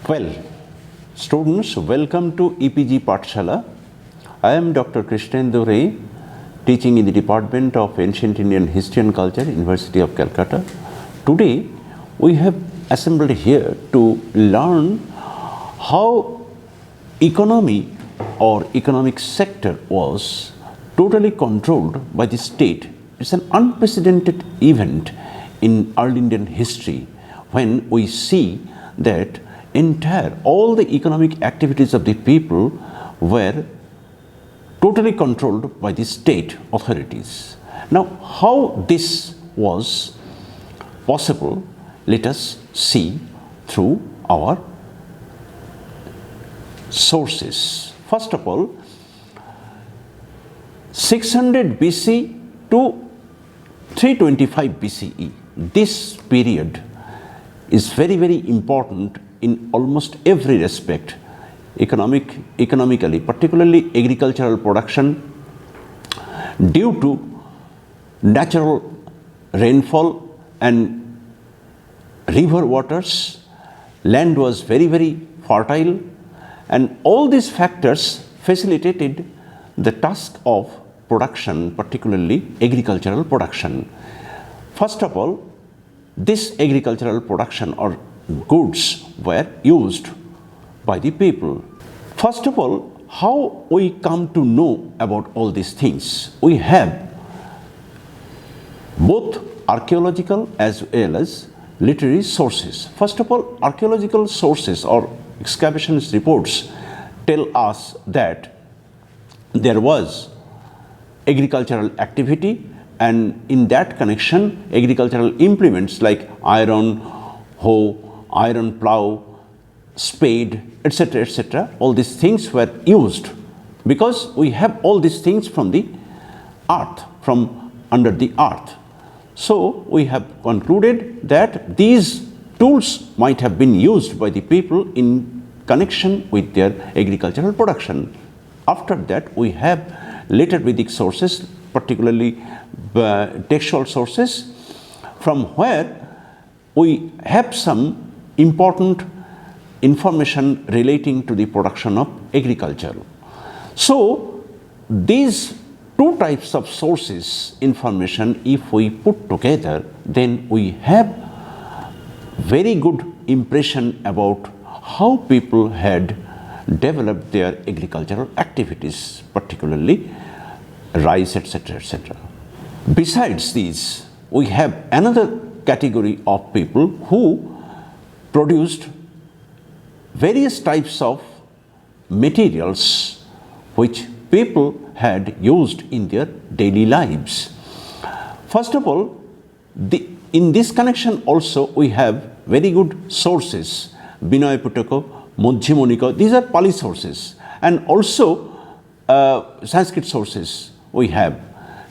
Well, students, welcome to EPG Pathshala. I am Dr. Krishnendu Ray, teaching in the Department of Ancient Indian History and Culture, University of Calcutta. Today, we have assembled here to learn how economy or economic sector was totally controlled by the state. It's an unprecedented event in early Indian history when we see that all the economic activities of the people were totally controlled by the state authorities. Now, how this was possible, let us see through our sources. First of all, 600 BC to 325 BCE. This period is very, very important in almost every respect, economically, particularly agricultural production. Due to natural rainfall and river waters, land was very, very fertile, and all these factors facilitated the task of production, particularly agricultural production. First of all, this agricultural production or goods were used by the people. First of all, how we come to know about all these things? We have both archaeological as well as literary sources. First of all, archaeological sources or excavation reports tell us that there was agricultural activity, and in that connection, agricultural implements like iron hoe, iron plow, spade, etc., all these things were used because we have all these things from the earth, from under the earth. So we have concluded that these tools might have been used by the people in connection with their agricultural production. After that, we have later Vedic sources, particularly textual sources, from where we have some important information relating to the production of agriculture. So these two types of sources information, if we put together, then we have very good impression about how people had developed their agricultural activities, particularly rice, etc. Besides these, we have another category of people who produced various types of materials which people had used in their daily lives. First of all, in this connection also we have very good sources, Binoy Pitaka, Mojjhimonika, these are Pali sources, and also Sanskrit sources we have.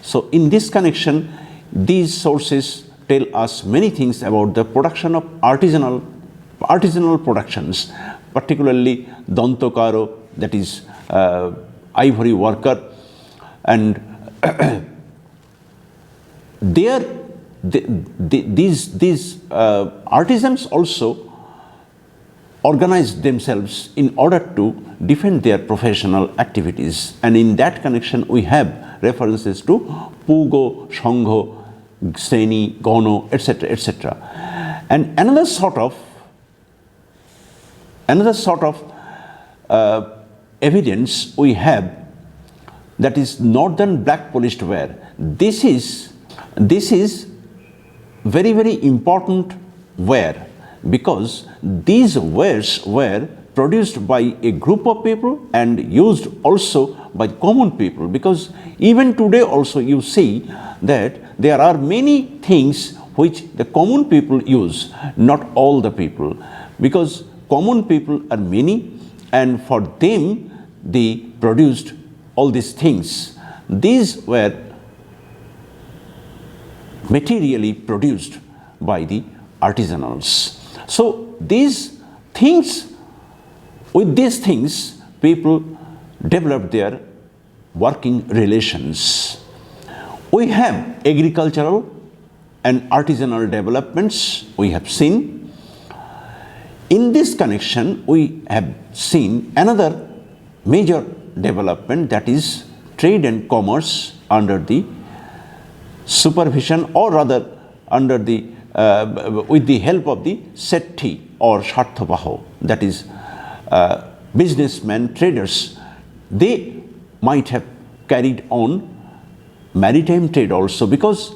So in this connection, these sources tell us many things about the production of artisanal productions, particularly Dantokaro, that is ivory worker, and these artisans also organized themselves in order to defend their professional activities, and in that connection we have references to Pugo, Shangho, Seni, Gono, etc. And another sort of evidence we have, that is northern black polished ware. This is very, very important ware because these wares were produced by a group of people and used also by common people, because even today also you see that there are many things which the common people use, not all the people, because common people are many and for them they produced all these things. These were materially produced by the artisanals. So these things, with these things, people developed their working relations. We have agricultural and artisanal developments we have seen. In this connection, we have seen another major development, that is trade and commerce under the supervision, or rather under the with the help of the Sethi or Sharthabaho, that is businessmen, traders. They might have carried on maritime trade also, because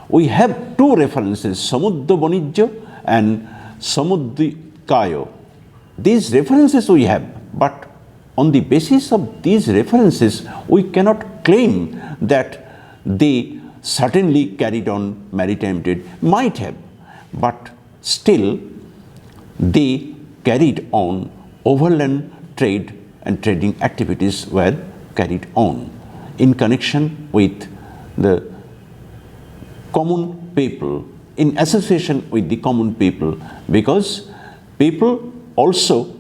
we have two references, Samudra Banijya and Samudrikayo. These references we have, but on the basis of these references, we cannot claim that they certainly carried on maritime trade. Might have, but still they carried on overland trade, and trading activities were carried on in connection with the common people, in association with the common people, because people also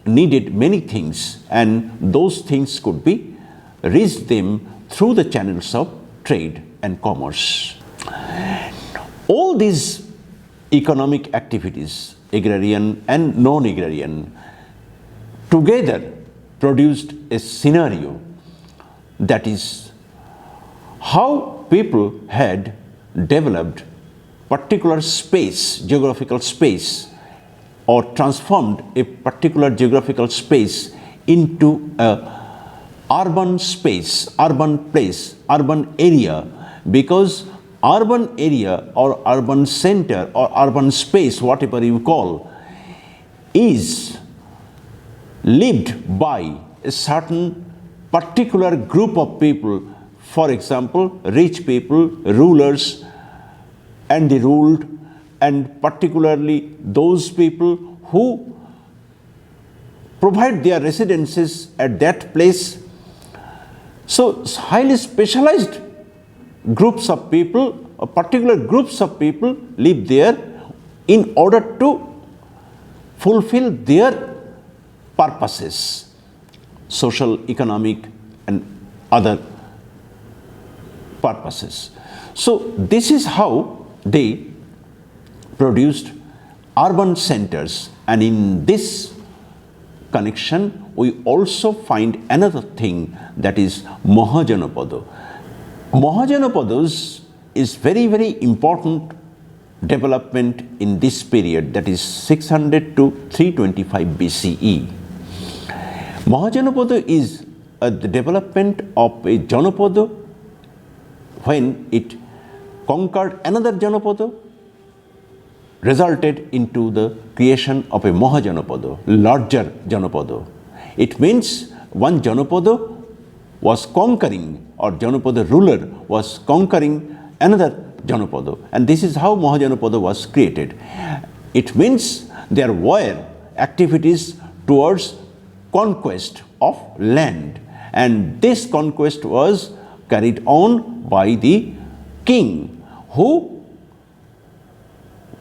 needed many things, and those things could be reached them through the channels of trade and commerce. All these economic activities, agrarian and non-agrarian, together produced a scenario, that is how people had developed particular space, geographical space, or transformed a particular geographical space into a urban space, urban place, urban area, because urban area or urban center or urban space, whatever you call, is lived by a certain particular group of people. For example, rich people, rulers, and the ruled, and particularly those people who provide their residences at that place. So highly specialized groups of people, or particular groups of people live there in order to fulfill their purposes, social, economic, and other purposes. So this is how they produced urban centers, and in this connection we also find another thing, that is Mahajanapada. Mahajanapadas is very, very important development in this period, that is 600 to 325 BCE. Mahajanapada is the development of a Janapada when it conquered another Janapada, resulted into the creation of a Mahajanapada, larger Janapada. It means one Janapada was conquering, or Janapada ruler was conquering another Janapada, and this is how Mahajanapada was created. It means there were activities towards conquest of land, and this conquest was carried on by the king who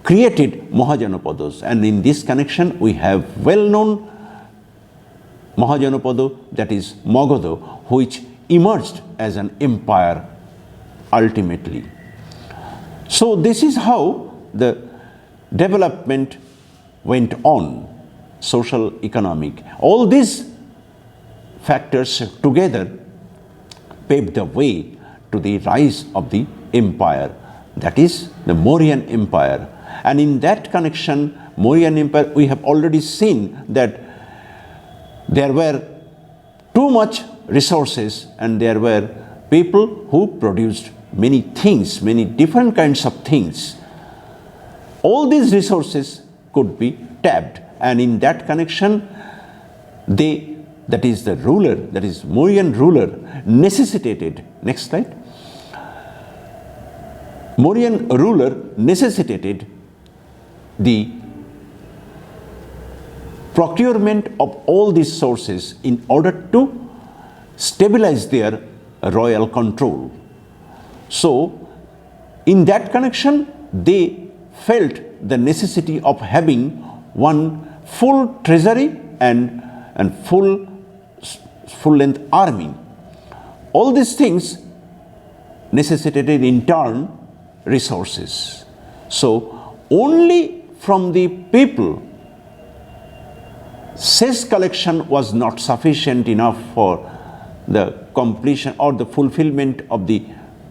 created Mahajanapadas. And in this connection we have well-known Mahajanapada, that is Magadha, which emerged as an empire ultimately. So this is how the development went on, social, economic. All these factors together paved the way to the rise of the empire, that is the Mauryan Empire. And in that connection, Mauryan Empire, we have already seen that there were too much resources, and there were people who produced many things, many different kinds of things. All these resources could be tapped, and in that connection, that is the ruler, that is Mauryan ruler, necessitated, next slide, Mauryan ruler necessitated the procurement of all these sources in order to stabilize their royal control. So in that connection, they felt the necessity of having one full treasury and full-length army. All these things necessitated in turn resources. So only from the people cess collection was not sufficient enough for the completion or the fulfillment of the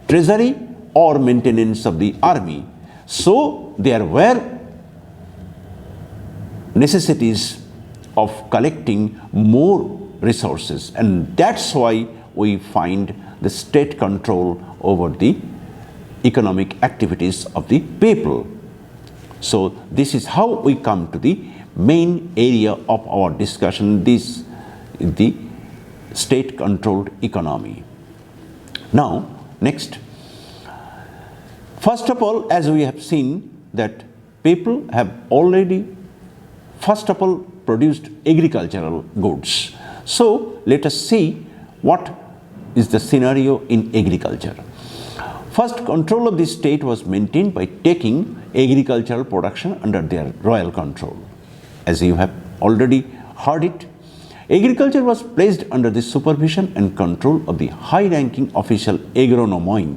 treasury or maintenance of the army. So there were necessities of collecting more resources, and that's why we find the state control over the economic activities of the people. So this is how we come to the main area of our discussion. This is the state controlled economy. Now next, first of all, as we have seen that people have already first of all produced agricultural goods. So let us see what is the scenario in agriculture. First, control of the state was maintained by taking agricultural production under their royal control. As you have already heard it, agriculture was placed under the supervision and control of the high-ranking official agronomoi,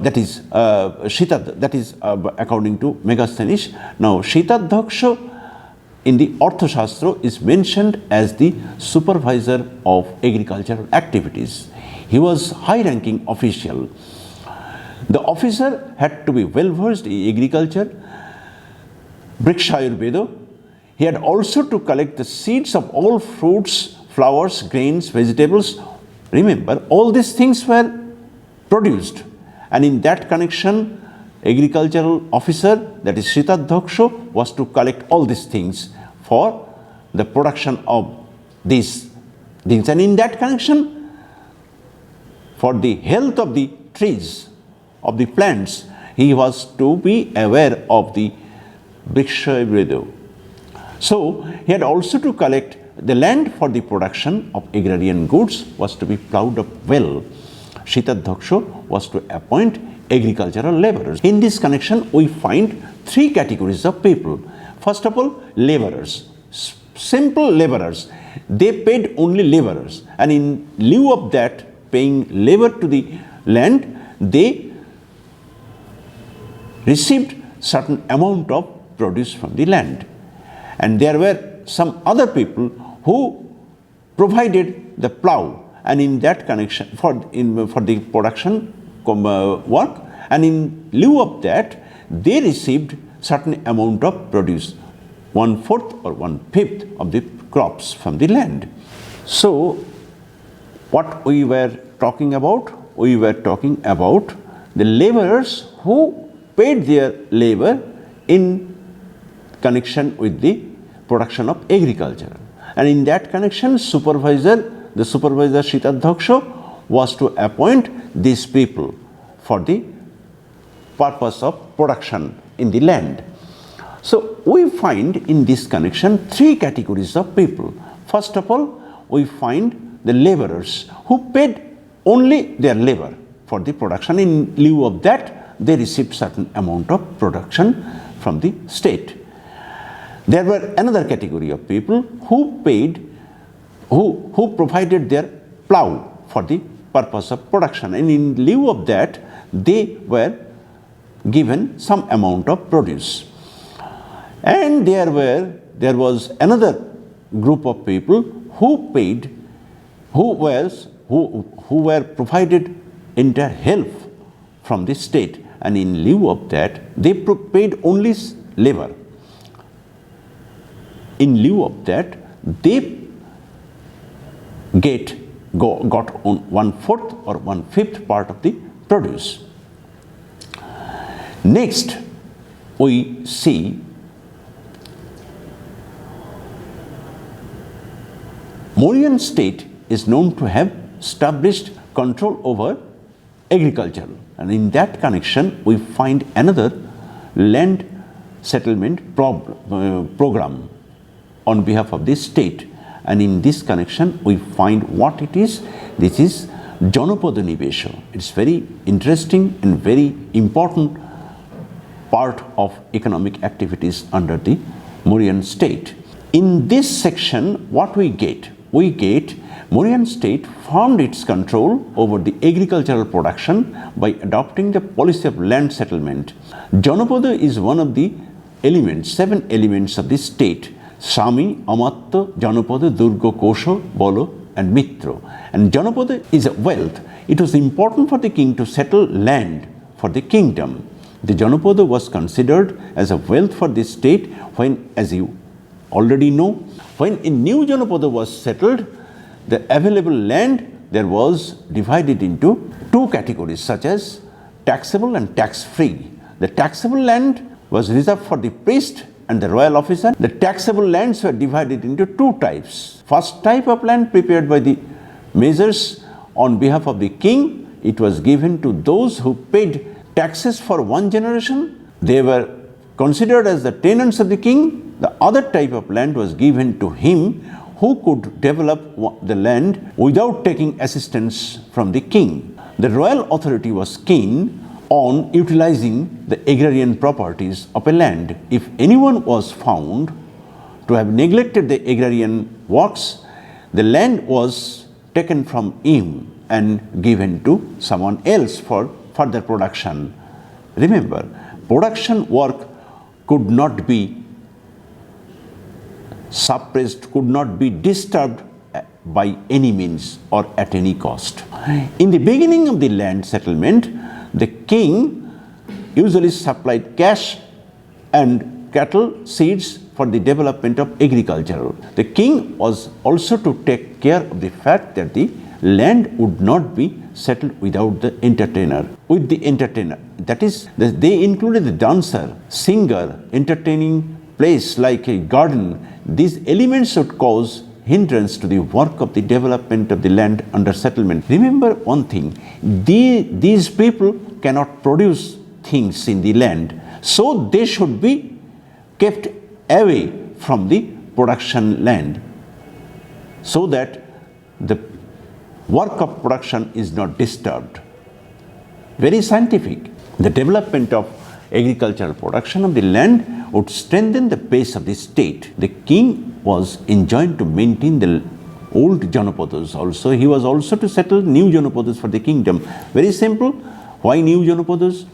that is according to Megasthenes. Now, Shitadhaksha in the Arthashastra is mentioned as the supervisor of agricultural activities. He was high-ranking official. The officer had to be well versed in agriculture, Brikshayurveda. He had also to collect the seeds of all fruits, flowers, grains, vegetables. Remember, all these things were produced, and in that connection, agricultural officer, that is Shitadhaksha, was to collect all these things for the production of these things, and in that connection, for the health of the trees, of the plants, he was to be aware of the Brikshayurveda. So he had also to collect the land for the production of agrarian goods was to be ploughed up well. Shitadhaksha was to appoint agricultural laborers. In this connection, we find three categories of people. First of all, laborers, simple laborers. They paid only laborers, and in lieu of that, paying labor to the land, they received certain amount of produce from the land. And there were some other people who provided the plough, and in that connection for the production work, and in lieu of that they received certain amount of produce, 1/4 or 1/5 of the crops from the land. So what we were talking about? We were talking about the laborers who paid their labor in connection with the production of agriculture, and in that connection, the supervisor Shitadhaksha was to appoint these people for the purpose of production in the land. So we find in this connection three categories of people. First of all, we find the laborers who paid only their labor for the production. In lieu of that, they received certain amount of production from the state. There were another category of people who paid, who provided their plough for the purpose of production, and in lieu of that, they were given some amount of produce. And there was another group of people who paid, who were provided entire help from the state, and in lieu of that, they paid only labor. In lieu of that, they got on 1/4 or 1/5 part of the produce. Next, we see Mauryan state is known to have established control over agriculture, and in that connection, we find another land settlement program on behalf of the state, and in this connection we find what it is. This is Janapada Nivesha. It's very interesting and very important part of economic activities under the Mauryan state. In this section, what we get? We get Mauryan state formed its control over the agricultural production by adopting the policy of land settlement. Janapada is one of the elements, 7 elements of the state. Sami, Amatya, Janapada, Durga, Kosha, Bolo, and Mitra. And Janapada is a wealth. It was important for the king to settle land for the kingdom. The Janapada was considered as a wealth for the state when, as you already know, when a new Janapada was settled, the available land there was divided into two categories such as taxable and tax-free. The taxable land was reserved for the priest and the royal officer. The taxable lands were divided into two types. First type of land prepared by the measures on behalf of the king, it was given to those who paid taxes for one generation. They were considered as the tenants of the king. The other type of land was given to him who could develop the land without taking assistance from the king. The royal authority was keen on utilizing the agrarian properties of a land. If anyone was found to have neglected the agrarian works, the land was taken from him and given to someone else for further production. Remember, production work could not be suppressed, could not be disturbed by any means or at any cost. In the beginning of the land settlement, the king usually supplied cash and cattle, seeds for the development of agriculture. The king was also to take care of the fact that the land would not be settled without the entertainer. With the entertainer, that is, they included the dancer, singer, entertaining place like a garden. These elements would cause hindrance to the work of the development of the land under settlement. Remember one thing, these people cannot produce things in the land, so they should be kept away from the production land so that the work of production is not disturbed. Very scientific. The development of agricultural production of the land would strengthen the base of the state. The king was enjoined to maintain the old Janapadas also. He was also to settle new Janapadas for the kingdom. Very simple. Why new Janapadas?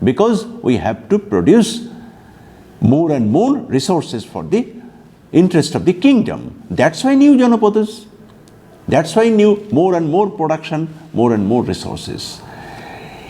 Because we have to produce more and more resources for the interest of the kingdom. That's why new Janapadas. That's why more and more production, more and more resources.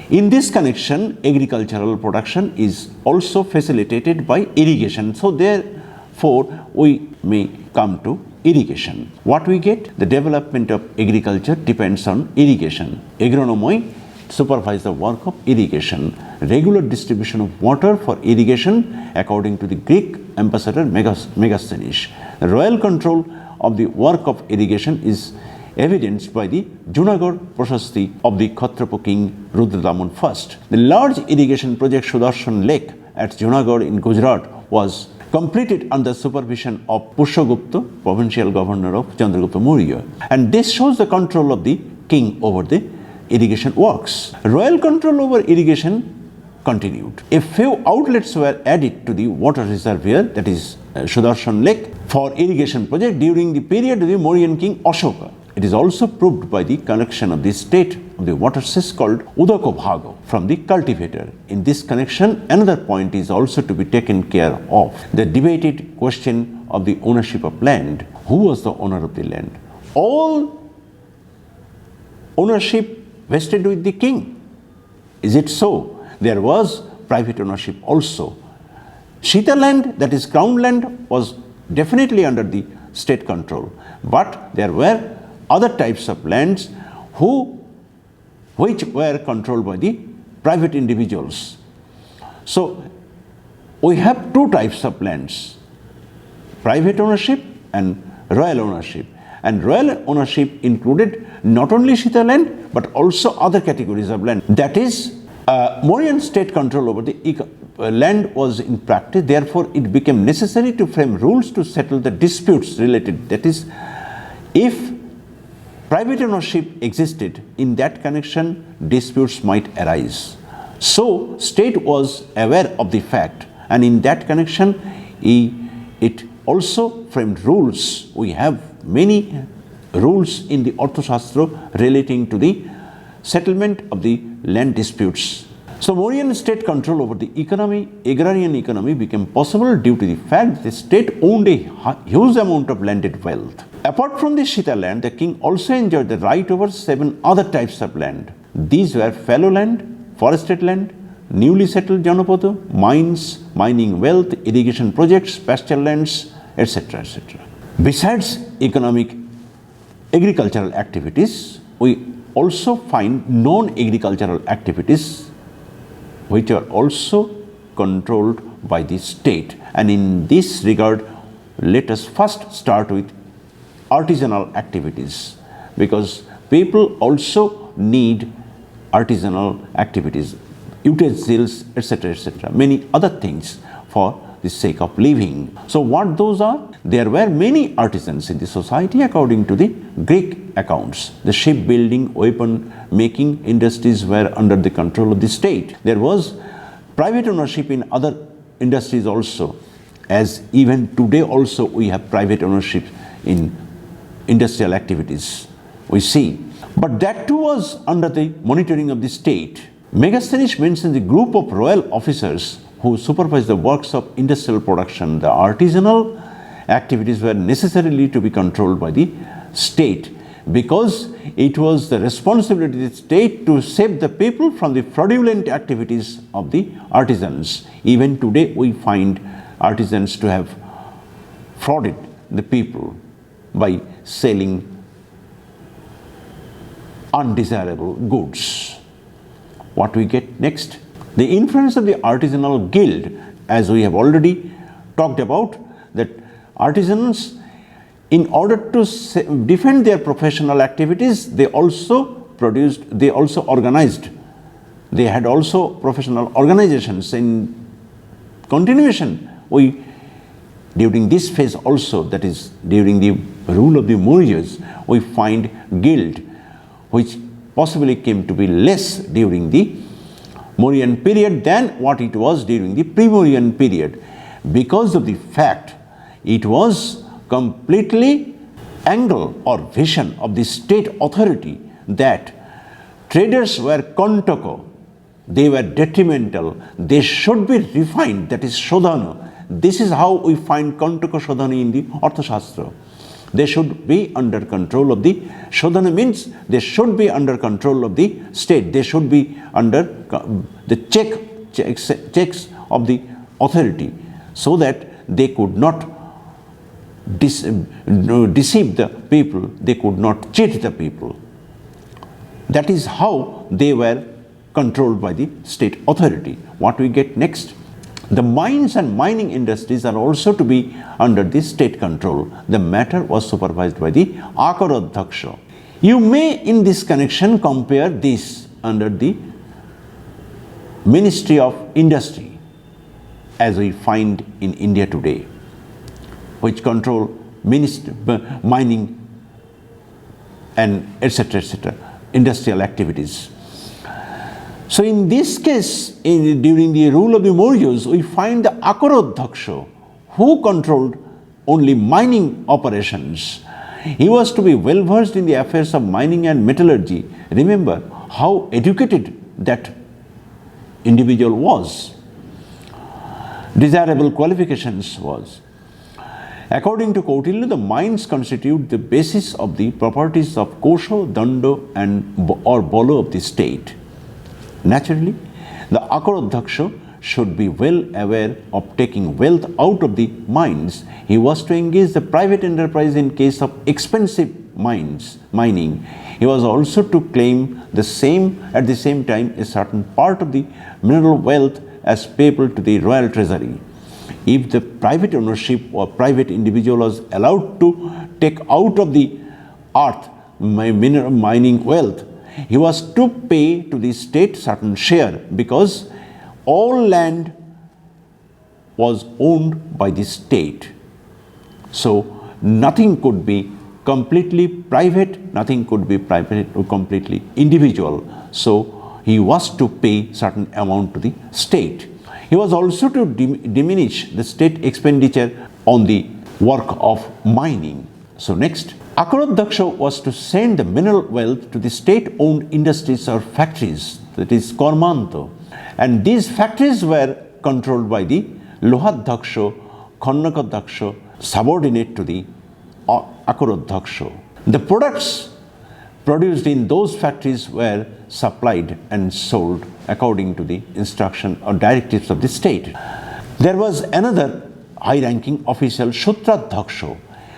In this connection, agricultural production is also facilitated by irrigation. So therefore, we may come to irrigation. What we get? The development of agriculture depends on irrigation. Agronomy supervise the work of irrigation. Regular distribution of water for irrigation according to the Greek ambassador Megasthenes. The royal control of the work of irrigation is evidenced by the Junagadh Prashasti of the Khatrapa king Rudradaman I. The large irrigation project Sudarshan Lake at Junagadh in Gujarat was completed under supervision of Pushyagupta, provincial governor of Chandragupta Maurya. And this shows the control of the king over the irrigation works. Royal control over irrigation continued. A few outlets were added to the water reservoir, that is Sudarshan Lake, for irrigation project during the period of the Mauryan king Ashoka. It is also proved by the connection of the state of the water system called Udako Bhago from the cultivator. In this connection, another point is also to be taken care of. The debated question of the ownership of land. Who was the owner of the land? All ownership vested with the king. Is it so? There was private ownership also. Shita land, that is crown land, was definitely under the state control. But there were other types of lands which were controlled by the private individuals. So we have two types of lands, private ownership and royal ownership. And royal ownership included not only Shita land but also other categories of land. That is, Mauryan state control over the land was in practice. Therefore, it became necessary to frame rules to settle the disputes related. That is, if private ownership existed, in that connection disputes might arise. So state was aware of the fact, and in that connection it also framed rules. We have many rules in the Arthashastra relating to the settlement of the land disputes. So Mauryan state control over the economy, agrarian economy, became possible due to the fact that the state owned a huge amount of landed wealth. Apart from the Shita land, the king also enjoyed the right over 7 other types of land. These were fallow land, forested land, newly settled Janapada, mines, mining wealth, irrigation projects, pasture lands, etc. etc. Besides economic agricultural activities, we also find non-agricultural activities which are also controlled by the state. And in this regard, let us first start with artisanal activities, because people also need artisanal activities, utensils, etc., etc., many other things for the sake of living. So what those are? There were many artisans in the society according to the Greek accounts. The shipbuilding, weapon making industries were under the control of the state. There was private ownership in other industries also, as even today also we have private ownership in industrial activities, we see. But that too was under the monitoring of the state. Megasthenes mentions the group of royal officers who supervised the works of industrial production. The artisanal activities were necessarily to be controlled by the state, because it was the responsibility of the state to save the people from the fraudulent activities of the artisans. Even today we find artisans to have frauded the people by selling undesirable goods. What we get next? The influence of the artisanal guild, as we have already talked about, that artisans, in order to defend their professional activities, they also organized. They had also professional organizations. In continuation, during this phase also, that is during the rule of the Mauryas, we find guild, which possibly came to be less during the Mauryan period than what it was during the pre-Mauryan period, because of the fact it was completely angle or vision of the state authority that traders were kontoko, they were detrimental, they should be refined, that is shodhana. This is how we find kontoko shodhana in the Arthashastra. They should be under control of the shodhana, means they should be under control of the state. They should be under the checks of the authority, so that they could not deceive the people, they could not cheat the people. That is how they were controlled by the state authority. What we get next? The mines and mining industries are also to be under the state control. The matter was supervised by the Akarodhaksha. You may in this connection compare this under the Ministry of Industry, as we find in India today, which control mining and etc., etc., industrial activities. So in this case, during the rule of the Mauryas, we find the Akarodhaksha, who controlled only mining operations. He was to be well versed in the affairs of mining and metallurgy. Remember how educated that individual was. Desirable qualifications was. According to Kautilya, the mines constitute the basis of the properties of Kosho, Dando or Bolo of the state. Naturally, the Akarodhaksha should be well aware of taking wealth out of the mines. He was to engage the private enterprise in case of expensive mining. He was also to claim at the same time a certain part of the mineral wealth as payable to the royal treasury. If the private ownership or private individual was allowed to take out of the earth mining wealth, he was to pay to the state certain share, because all land was owned by the state. So nothing could be completely private, nothing could be private or completely individual. So he was to pay certain amount to the state. He was also to diminish the state expenditure on the work of mining. So next, Akarodhaksha was to send the mineral wealth to the state-owned industries or factories. that is Kormanto. And these factories were controlled by the Lohadhaksho, Khannakadhaksho, subordinate to the Akarodhaksho. The products produced in those factories were supplied and sold according to the instruction or directives of the state. There was another high-ranking official, Shutradhaksho.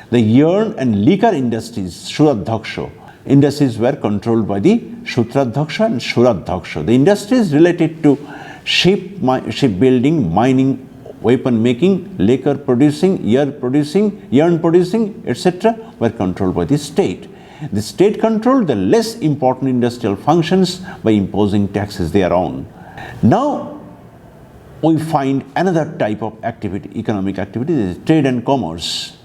The yarn and liquor industries, Shuradhaksho, industries were controlled by the Shutradhaksha and Shuradhaksha. The industries related to shipbuilding, mining, weapon making, liquor producing, yarn producing, etc. were controlled by the state. The state controlled the less important industrial functions by imposing taxes thereon. Now we find another type of activity, economic activity, is trade and commerce.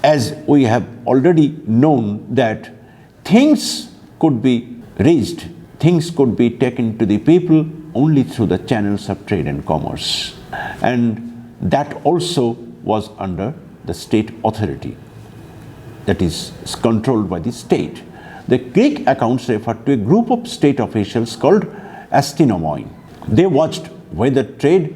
As we have already known that things could be raised, things could be taken to the people only through the channels of trade and commerce. And that also was under the state authority, that is controlled by the state. The Greek accounts refer to a group of state officials called astynomoi. They watched whether trader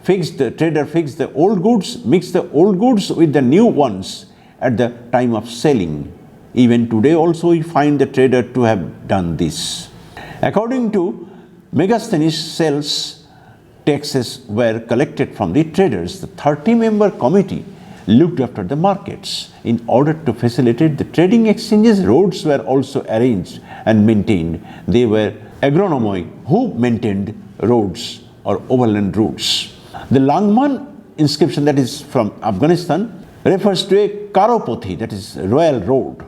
fixed the old goods, mixed the old goods with the new ones at the time of selling. Even today also we find the trader to have done this. According to Megasthenes, sales taxes were collected from the traders. The 30-member committee looked after the markets. In order to facilitate the trading exchanges, roads were also arranged and maintained. They were agronomoi who maintained roads or overland routes. The Langman inscription, that is from Afghanistan, refers to a Karopothi, that is royal road.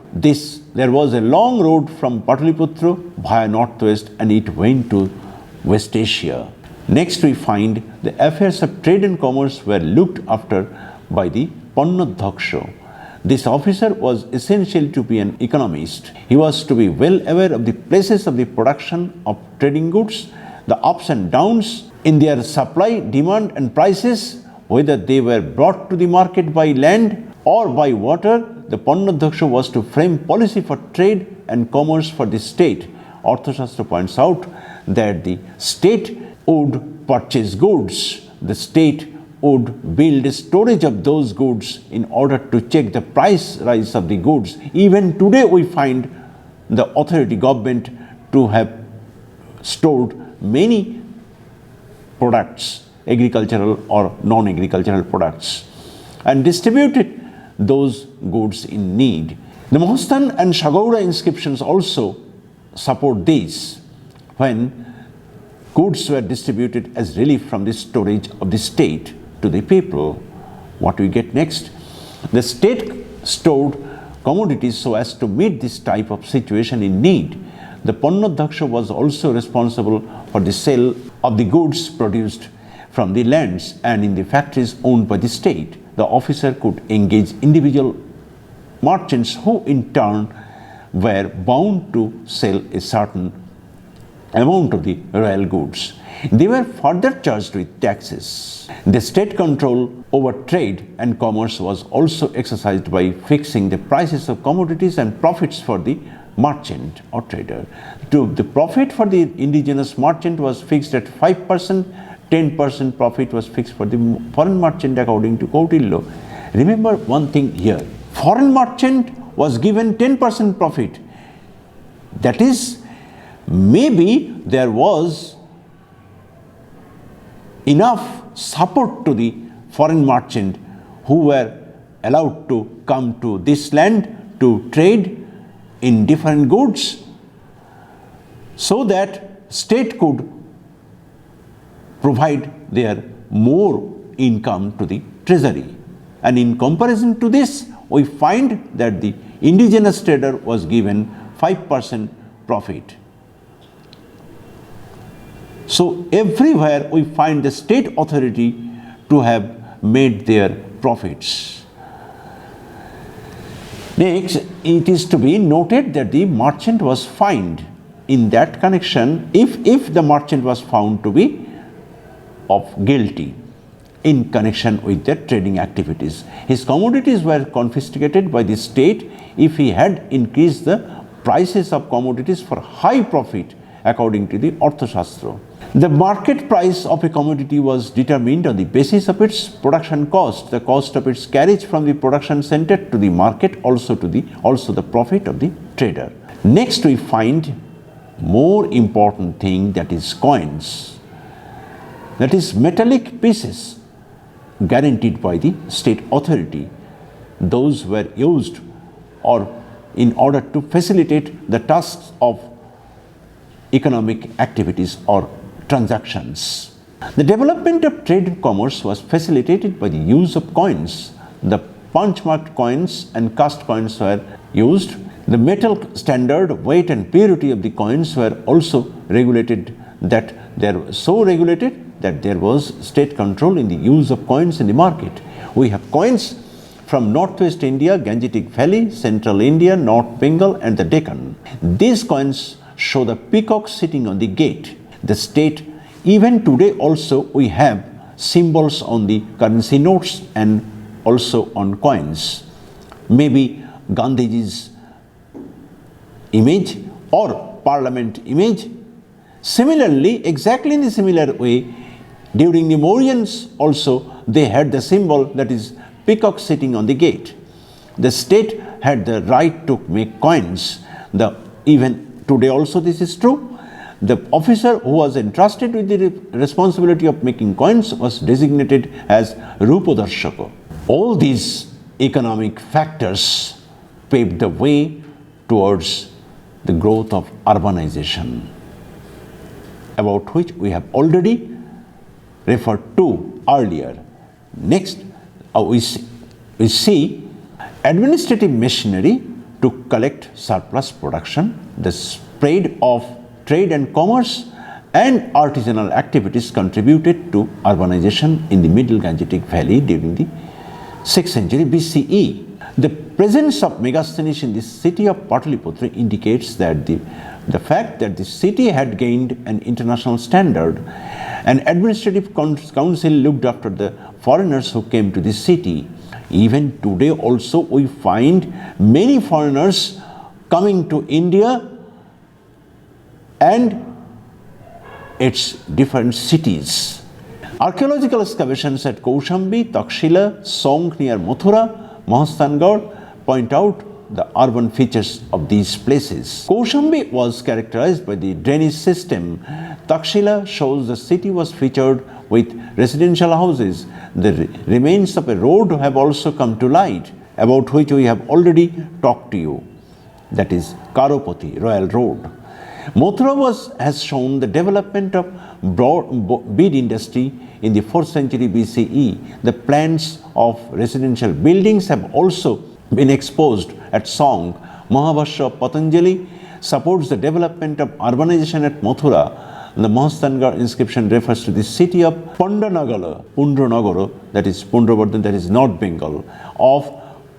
There was a long road from Pataliputra via northwest and it went to West Asia. Next we find the affairs of trade and commerce were looked after by the Pannadhaksha. This officer was essential to be an economist. He was to be well aware of the places of the production of trading goods, the ups and downs in their supply, demand and prices, whether they were brought to the market by land or by water. The Pannadhaksha was to frame policy for trade and commerce for the state. Arthashastra points out that the state would purchase goods. The state would build a storage of those goods in order to check the price rise of the goods. Even today we find the authority government to have stored many products, agricultural or non-agricultural products, and distributed those goods in need. The Mohstan and Shagauda inscriptions also support this, when goods were distributed as relief from the storage of the state to the people. What we get next? The state stored commodities so as to meet this type of situation in need. The Pannadhaksha was also responsible for the sale of the goods produced from the lands and in the factories owned by the state. The officer could engage individual merchants who in turn were bound to sell a certain amount of the royal goods. They were further charged with taxes. The state control over trade and commerce was also exercised by fixing the prices of commodities and profits for the merchant or trader. The profit for the indigenous merchant was fixed at 5%, 10% profit was fixed for the foreign merchant according to Kautilya. Remember one thing here, foreign merchant was given 10% profit. That is, maybe there was enough support to the foreign merchant who were allowed to come to this land to trade in different goods, so that state could provide their more income to the treasury. And in comparison to this, we find that the indigenous trader was given 5% profit. So everywhere we find the state authority to have made their profits. Next, it is to be noted that the merchant was fined in that connection if the merchant was found to be of guilty in connection with their trading activities. His commodities were confiscated by the state if he had increased the prices of commodities for high profit according to the Arthashastra. The market price of a commodity was determined on the basis of its production cost, the cost of its carriage from the production center to the market, also the profit of the trader. Next, we find more important thing, that is coins, that is metallic pieces guaranteed by the state authority. Those were used or in order to facilitate the tasks of economic activities or transactions. The development of trade and commerce was facilitated by the use of coins. The punch-marked coins and cast coins were used. The metal standard, weight and purity of the coins were also regulated, that they were so regulated that there was state control in the use of coins in the market. We have coins from northwest India, Gangetic Valley, central India, North Bengal and the Deccan. These coins show the peacock sitting on the gate. The state, even today also we have symbols on the currency notes and also on coins. Maybe Gandhiji's image or parliament image. Similarly, exactly in the similar way, during the Mauryans also they had the symbol, that is peacock sitting on the gate. The state had the right to make coins. Even today also this is true. The officer who was entrusted with the responsibility of making coins was designated as Rupadarshaka. All these economic factors paved the way towards the growth of urbanization, about which we have already referred to earlier. Next, we see administrative machinery to collect surplus production, the spread of trade and commerce and artisanal activities contributed to urbanization in the Middle Gangetic Valley during the 6th century BCE. The presence of Megasthenes in the city of Pataliputra indicates that the fact that the city had gained an international standard. An administrative council looked after the foreigners who came to the city. Even today also we find many foreigners coming to India and its different cities. Archaeological excavations at Kaushambi, Takshila, Song near Mathura, Mahasthangarh point out the urban features of these places. Kaushambi was characterized by the drainage system. Takshila shows the city was featured with residential houses. The remains of a road have also come to light, about which we have already talked to you. That is Karopati, Royal Road. Mathura has shown the development of bead industry in the 4th century BCE. The plans of residential buildings have also been exposed at Song. Mahabhashya of Patanjali supports the development of urbanization at Mathura. The Mahasthangarh inscription refers to the city of Pundranagar, that is Pundravartan, that is North Bengal, of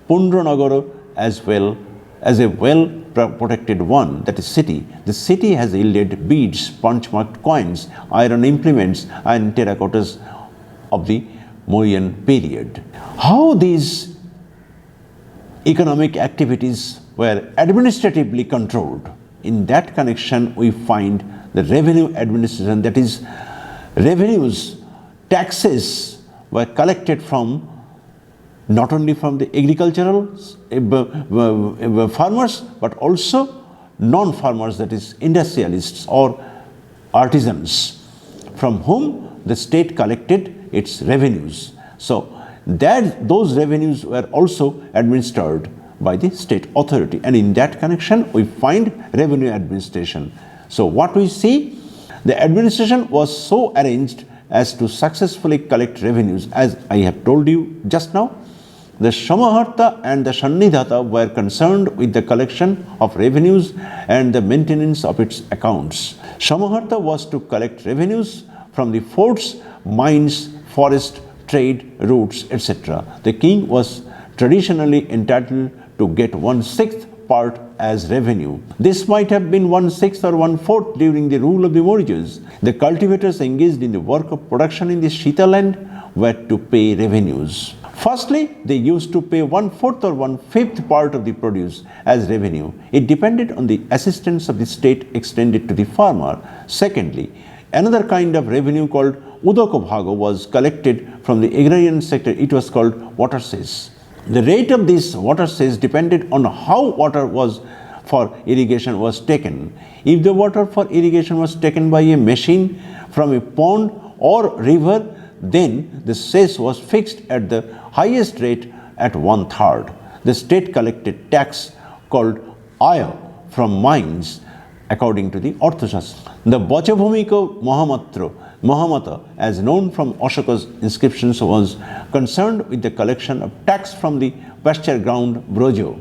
Pundranagar as well as a well-protected one, that is city. The city has yielded beads, punch-marked coins, iron implements and terracottas of the Mauryan period. How these economic activities were administratively controlled? In that connection, we find the revenue administration, that is, revenues, taxes were collected from not only from the agricultural farmers, but also non-farmers, that is, industrialists or artisans, from whom the state collected its revenues. So those revenues were also administered by the state authority, and in that connection we find revenue administration. So what we see, the administration was so arranged as to successfully collect revenues. As I have told you just now, the Shamaharta and the Sannidhata were concerned with the collection of revenues and the maintenance of its accounts. Shamaharta was to collect revenues from the forts, mines, forest, trade routes, etc. The king was traditionally entitled to get 1/6 part as revenue. This might have been 1/6 or 1/4 during the rule of the Mauryas. The cultivators engaged in the work of production in the Shita land were to pay revenues. Firstly, they used to pay 1/4 or 1/5 part of the produce as revenue. It depended on the assistance of the state extended to the farmer. Secondly, another kind of revenue called Udakobhago was collected from the agrarian sector. It was called water cess. The rate of this water cess depended on how water was for irrigation was taken. If the water for irrigation was taken by a machine from a pond or river, then the cess was fixed at the highest rate at 1/3. The state collected tax called aya from mines according to the Arthashastra. The Bachabhumiko Mahamata, as known from Ashoka's inscriptions, was concerned with the collection of tax from the pasture ground brojo.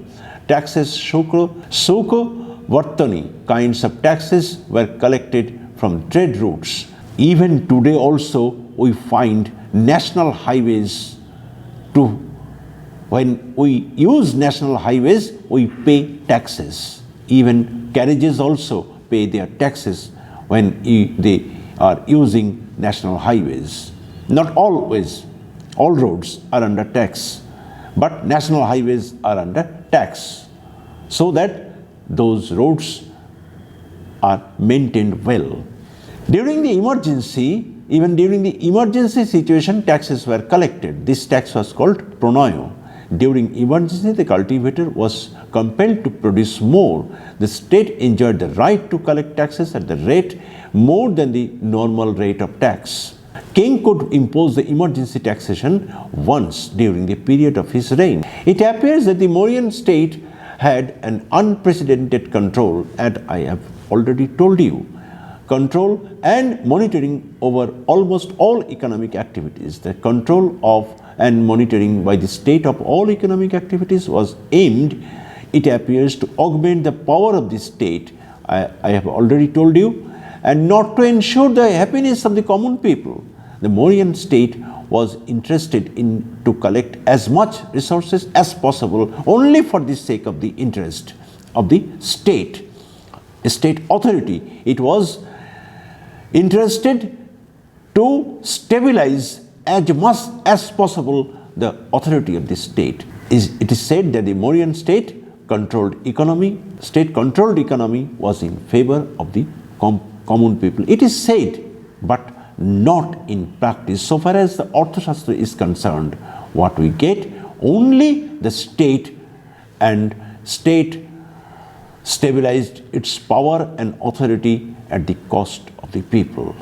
Taxes, Suko, Vartani kinds of taxes were collected from trade routes. Even today also we find national highways to, when we use national highways, we pay taxes. Even carriages also pay their taxes when they are using national highways. Not always, all roads are under tax, but national highways are under tax, so that those roads are maintained well. During the emergency, even during the emergency situation, taxes were collected. This tax was called pronoyo. During emergency, the cultivator was compelled to produce more. The state enjoyed the right to collect taxes at the rate more than the normal rate of tax. King could impose the emergency taxation once during the period of his reign. It appears that the Mauryan state had an unprecedented control, and I have already told you, control and monitoring over almost all economic activities. The control of and monitoring by the state of all economic activities was aimed, it appears, to augment the power of the state, I have already told you, and not to ensure the happiness of the common people. The Mauryan state was interested in to collect as much resources as possible only for the sake of the interest of the state authority. It was interested to stabilize as much as possible the authority of the state. It is said that the Mauryan state controlled economy was in favor of the common people. It is said, but not in practice. So far as the Arthashastra is concerned, what we get, only the state stabilized its power and authority at the cost of the people.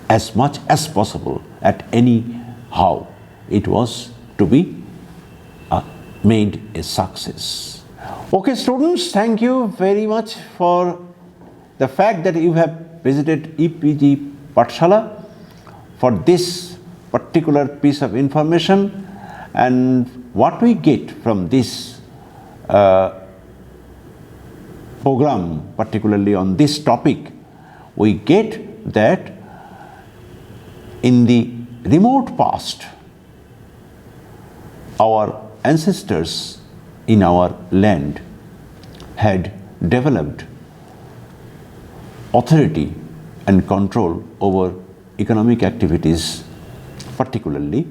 As much as possible, at any how, it was to be made a success. Okay students, thank you very much for the fact that you have visited EPG Pathshala for this particular piece of information. And what we get from this program, particularly on this topic, we get that in the remote past, our ancestors in our land had developed authority and control over economic activities, particularly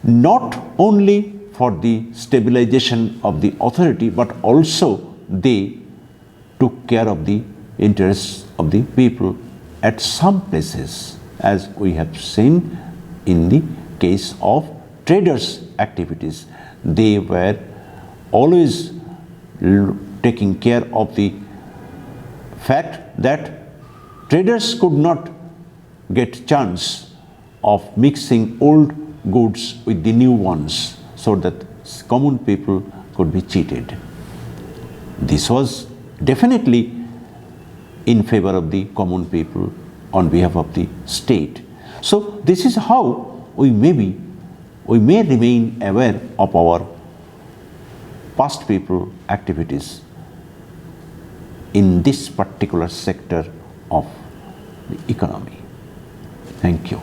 not only for the stabilization of the authority, but also they took care of the interests of the people at some places, as we have seen in the case of traders' activities. They were always taking care of the fact that traders could not get chance of mixing old goods with the new ones, so that common people could be cheated. This was definitely in favor of the common people on behalf of the state. So this is how we may remain aware of our past people activities in this particular sector of the economy. Thank you.